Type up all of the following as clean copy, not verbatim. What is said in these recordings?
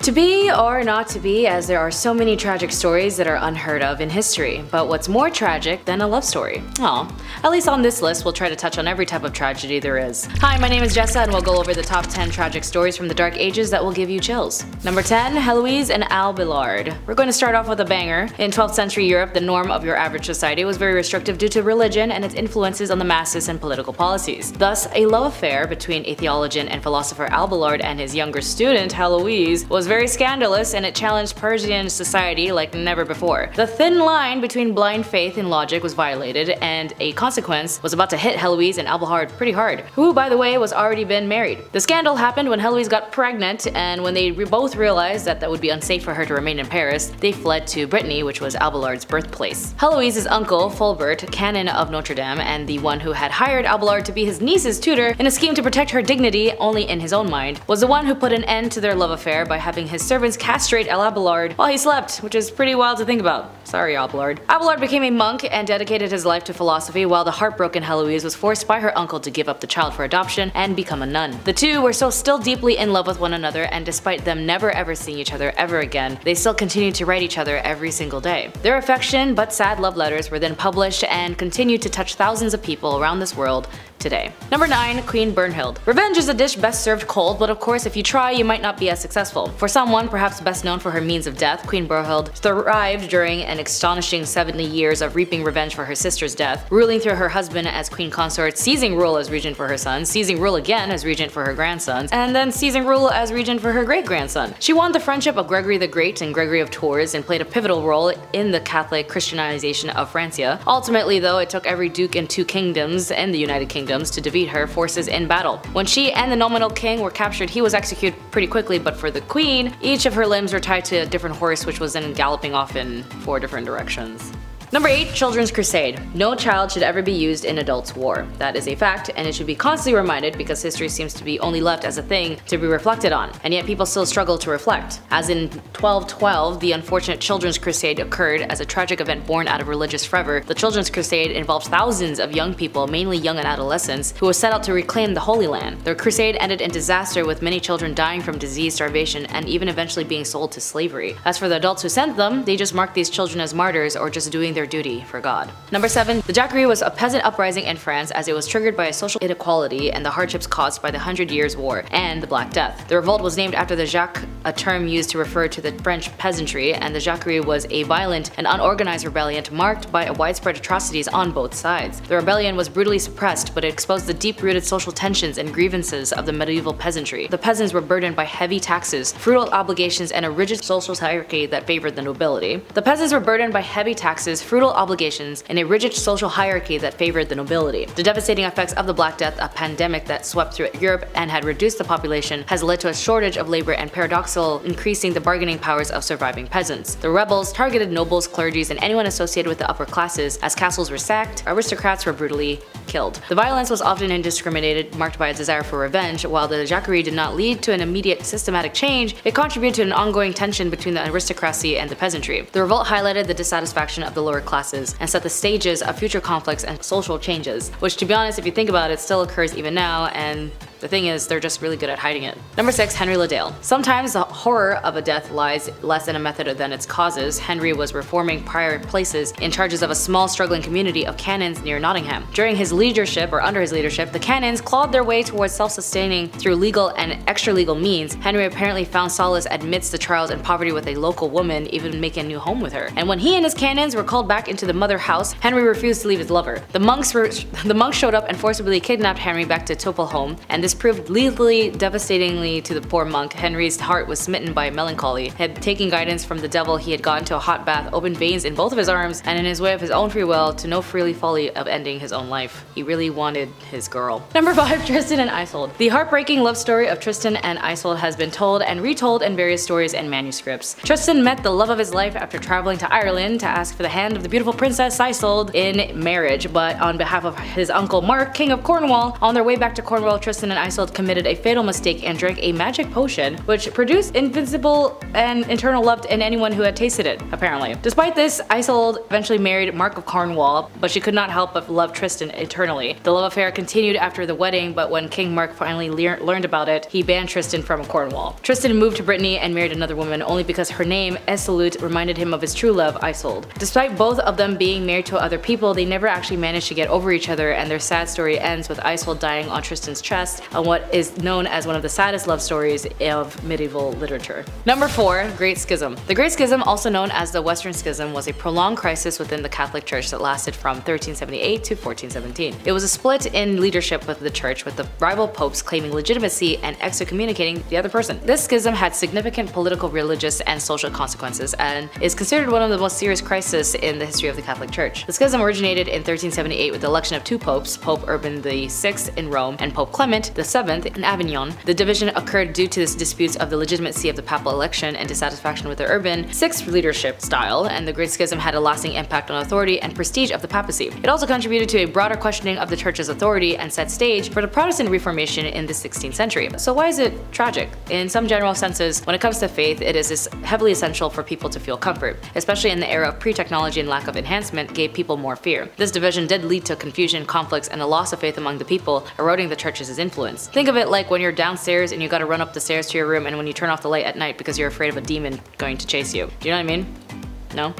To be or not to be, as there are so many tragic stories that are unheard of in history. But what's more tragic than a love story? Aw, at least on this list we'll try to touch on every type of tragedy there is. Hi, my name is Jessa and we'll go over the top 10 tragic stories from the Dark Ages that will give you chills. Number 10. Heloise and Abelard. We're going to start off with a banger. In 12th century Europe, the norm of your average society was very restrictive due to religion and its influences on the masses and political policies. Thus, a love affair between a theologian and philosopher Abelard and his younger student Heloise was very scandalous, and it challenged Parisian society like never before. The thin line between blind faith and logic was violated, and a consequence was about to hit Heloise and Abelard pretty hard, who by the way was already been married. The scandal happened when Heloise got pregnant, and when they both realized that would be unsafe for her to remain in Paris, they fled to Brittany, which was Abelard's birthplace. Heloise's uncle, Fulbert, canon of Notre Dame, and the one who had hired Abelard to be his niece's tutor in a scheme to protect her dignity only in his own mind, was the one who put an end to their love affair by having his servants castrate Abelard while he slept, which is pretty wild to think about. Sorry, Abelard. Abelard became a monk and dedicated his life to philosophy, while the heartbroken Heloise was forced by her uncle to give up the child for adoption and become a nun. The two were still deeply in love with one another, and despite them never ever seeing each other ever again, they still continued to write each other every single day. Their affection but sad love letters were then published and continued to touch thousands of people around this world today. Number 9. Queen Brunhild. Revenge is a dish best served cold, but of course if you try you might not be as successful. For someone perhaps best known for her means of death, Queen Brunhild thrived during an astonishing 70 years of reaping revenge for her sister's death, ruling through her husband as queen consort, seizing rule as regent for her son, seizing rule again as regent for her grandsons, and then seizing rule as regent for her great-grandson. She won the friendship of Gregory the Great and Gregory of Tours and played a pivotal role in the Catholic Christianization of Francia. Ultimately though, it took every duke in 2 kingdoms and the United Kingdoms to defeat her forces in battle. When she and the nominal king were captured, he was executed pretty quickly, but for the queen, each of her limbs were tied to a different horse, which was then galloping off in 4 different directions. Number 8. Children's Crusade. No child should ever be used in adults' war. That is a fact, and it should be constantly reminded because history seems to be only left as a thing to be reflected on, and yet people still struggle to reflect. As in 1212, the unfortunate Children's Crusade occurred as a tragic event born out of religious fervor. The Children's Crusade involved thousands of young people, mainly young and adolescents, who was set out to reclaim the Holy Land. The crusade ended in disaster, with many children dying from disease, starvation, and even eventually being sold to slavery. As for the adults who sent them, they just marked these children as martyrs or just doing their duty for God. Number 7. The Jacquerie was a peasant uprising in France as it was triggered by a social inequality and the hardships caused by the 100 Years' War and the Black Death. The revolt was named after the Jacques, a term used to refer to the French peasantry, and the Jacquerie was a violent and unorganized rebellion marked by widespread atrocities on both sides. The rebellion was brutally suppressed, but it exposed the deep-rooted social tensions and grievances of the medieval peasantry. The peasants were burdened by heavy taxes, feudal obligations, and a rigid social hierarchy that favored the nobility. The peasants were burdened by heavy taxes, feudal obligations, and a rigid social hierarchy that favored the nobility. The devastating effects of the Black Death, a pandemic that swept through Europe and had reduced the population, has led to a shortage of labor and paradoxical increasing the bargaining powers of surviving peasants. The rebels targeted nobles, clergies, and anyone associated with the upper classes. As castles were sacked, aristocrats were brutally killed. The violence was often indiscriminated, marked by a desire for revenge. While the Jacquerie did not lead to an immediate systematic change, it contributed to an ongoing tension between the aristocracy and the peasantry. The revolt highlighted the dissatisfaction of the lower classes and set the stages of future conflicts and social changes, which, to be honest, if you think about it, still occurs even now, and the thing is, they're just really good at hiding it. Number 6. Henry Liddell. Sometimes the horror of a death lies less in a method than its causes. Henry was reforming prior places in charges of a small struggling community of canons near Nottingham. During his leadership, or under his leadership, the canons clawed their way towards self-sustaining through legal and extra-legal means. Henry apparently found solace amidst the trials and poverty with a local woman, even making a new home with her. And when he and his canons were called back into the mother house, Henry refused to leave his lover. The monks showed up and forcibly kidnapped Henry back to Topolholm, and this proved lethally devastatingly to the poor monk. Henry's heart was smitten by melancholy. Had taken guidance from the devil, he had gone into a hot bath, opened veins in both of his arms, and in his way of his own free will, to no freely folly of ending his own life. He really wanted his girl. Number 5. Tristan and Isolde. The heartbreaking love story of Tristan and Isolde has been told and retold in various stories and manuscripts. Tristan met the love of his life after traveling to Ireland to ask for the hand of the beautiful princess Isolde in marriage, but on behalf of his uncle Mark, King of Cornwall, on their way back to Cornwall, Tristan and Isolde committed a fatal mistake and drank a magic potion which produced invincible and eternal love in anyone who had tasted it, apparently. Despite this, Isolde eventually married Mark of Cornwall, but she could not help but love Tristan eternally. The love affair continued after the wedding, but when King Mark finally learned about it, he banned Tristan from Cornwall. Tristan moved to Brittany and married another woman only because her name, Isolde, reminded him of his true love, Isolde. Despite both of them being married to other people, they never actually managed to get over each other, and their sad story ends with Isolde dying on Tristan's chest on what is known as one of the saddest love stories of medieval literature. Number 4. Great Schism. The Great Schism, also known as the Western Schism, was a prolonged crisis within the Catholic Church that lasted from 1378 to 1417. It was a split in leadership with the church, with the rival popes claiming legitimacy and excommunicating the other person. This schism had significant political, religious, and social consequences and is considered one of the most serious crises in the history of the Catholic Church. The schism originated in 1378 with the election of two popes, Pope Urban VI in Rome and Pope Clement VII in Avignon. The division occurred due to the disputes of the legitimacy of the papal election and dissatisfaction with the Urban VI leadership style, and the Great Schism had a lasting impact on authority and prestige of the papacy. It also contributed to a broader questioning of the Church's authority and set stage for the Protestant Reformation in the 16th century. So why is it tragic? In some general senses, when it comes to faith, it is heavily essential for people to feel comfort, especially in the era of pre-technology and lack of enhancement gave people more fear. This division did lead to confusion, conflicts, and a loss of faith among the people, eroding the Church's influence. Think of it like when you're downstairs and you gotta run up the stairs to your room, and when you turn off the light at night because you're afraid of a demon going to chase you. Do you know what I mean? No?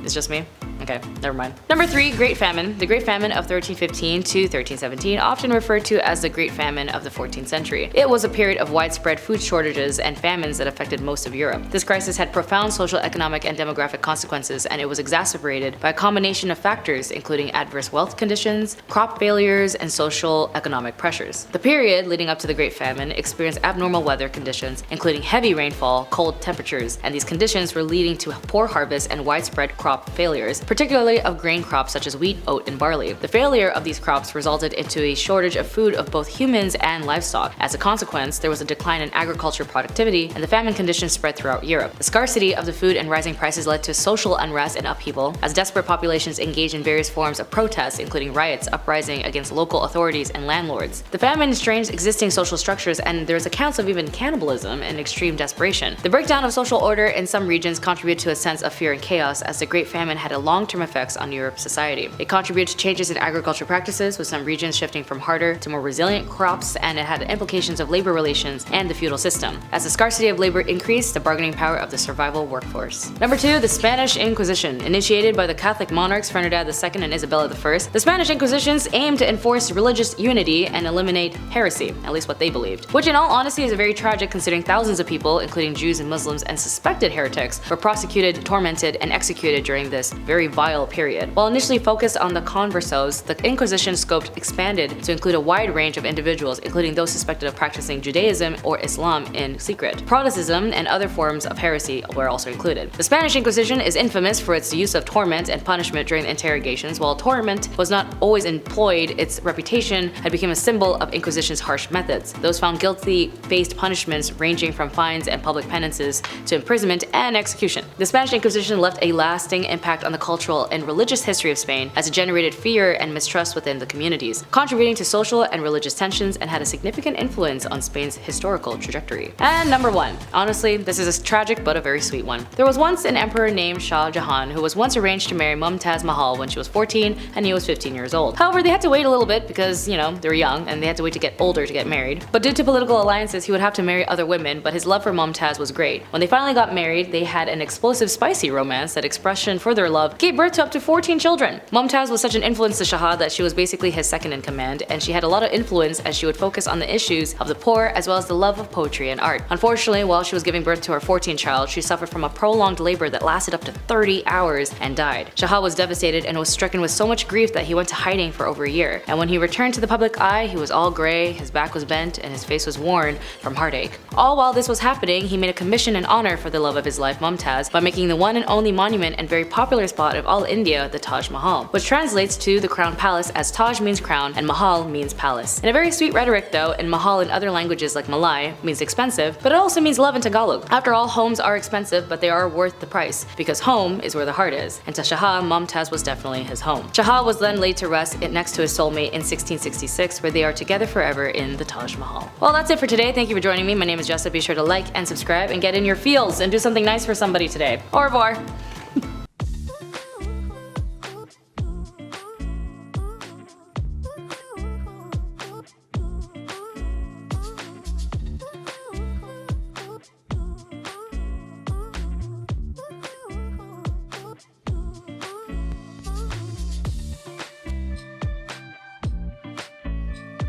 It's just me? Okay, never mind. Number 3, Great Famine. The Great Famine of 1315 to 1317, often referred to as the Great Famine of the 14th century. It was a period of widespread food shortages and famines that affected most of Europe. This crisis had profound social, economic, and demographic consequences, and it was exacerbated by a combination of factors including adverse wealth conditions, crop failures, and social economic pressures. The period leading up to the Great Famine experienced abnormal weather conditions, including heavy rainfall, cold temperatures, and these conditions were leading to poor harvests and widespread crop failures, particularly of grain crops such as wheat, oat, and barley. The failure of these crops resulted into a shortage of food of both humans and livestock. As a consequence, there was a decline in agriculture productivity, and the famine conditions spread throughout Europe. The scarcity of the food and rising prices led to social unrest and upheaval, as desperate populations engaged in various forms of protests, including riots, uprising against local authorities and landlords. The famine strained existing social structures, and there's accounts of even cannibalism and extreme desperation. The breakdown of social order in some regions contributed to a sense of fear and chaos, as the Great Famine had a long-term effects on Europe's society. It contributed to changes in agricultural practices, with some regions shifting from harder to more resilient crops, and it had implications of labor relations and the feudal system. As the scarcity of labor increased, the bargaining power of the survival workforce. Number 2, the Spanish Inquisition. Initiated by the Catholic monarchs Ferdinand II and Isabella I, the Spanish Inquisitions aimed to enforce religious unity and eliminate heresy, at least what they believed, which in all honesty is very tragic considering thousands of people, including Jews and Muslims and suspected heretics, were prosecuted, tormented, and executed during this very vile period. While initially focused on the conversos, the Inquisition scope expanded to include a wide range of individuals, including those suspected of practicing Judaism or Islam in secret. Protestantism and other forms of heresy were also included. The Spanish Inquisition is infamous for its use of torment and punishment during the interrogations. While torment was not always employed, its reputation had become a symbol of Inquisition's harsh methods. Those found guilty faced punishments ranging from fines and public penances to imprisonment and execution. The Spanish Inquisition left a lasting impact on the cultural and religious history of Spain, as it generated fear and mistrust within the communities, contributing to social and religious tensions, and had a significant influence on Spain's historical trajectory. And number 1. Honestly, this is a tragic but a very sweet one. There was once an emperor named Shah Jahan who was once arranged to marry Mumtaz Mahal when she was 14 and he was 15 years old. However, they had to wait a little bit because, you know, they were young and they had to wait to get older to get married. But due to political alliances, he would have to marry other women, but his love for Mumtaz was great. When they finally got married, they had an explosive, spicy romance that expression for their love gave birth to up to 14 children. Mumtaz was such an influence to Shah that she was basically his second in command, and she had a lot of influence as she would focus on the issues of the poor as well as the love of poetry and art. Unfortunately, while she was giving birth to her 14th child, she suffered from a prolonged labor that lasted up to 30 hours and died. Shah was devastated and was stricken with so much grief that he went to hiding for over a year. And when he returned to the public eye, he was all gray, his back was bent, and his face was worn from heartache. All while this was happening, he made a commission in honor for the love of his life, Mumtaz, by making the one and only monument and very popular spot thought of all India the Taj Mahal, which translates to the crown palace, as Taj means crown and Mahal means palace. In a very sweet rhetoric though, and Mahal in other languages like Malay means expensive, but it also means love in Tagalog. After all, homes are expensive, but they are worth the price, because home is where the heart is, and to Shah, Mumtaz was definitely his home. Shah was then laid to rest next to his soulmate in 1666, where they are together forever in the Taj Mahal. Well, that's it for today. Thank you for joining me. My name is Jessa. Be sure to like and subscribe and get in your feels and do something nice for somebody today. Au revoir!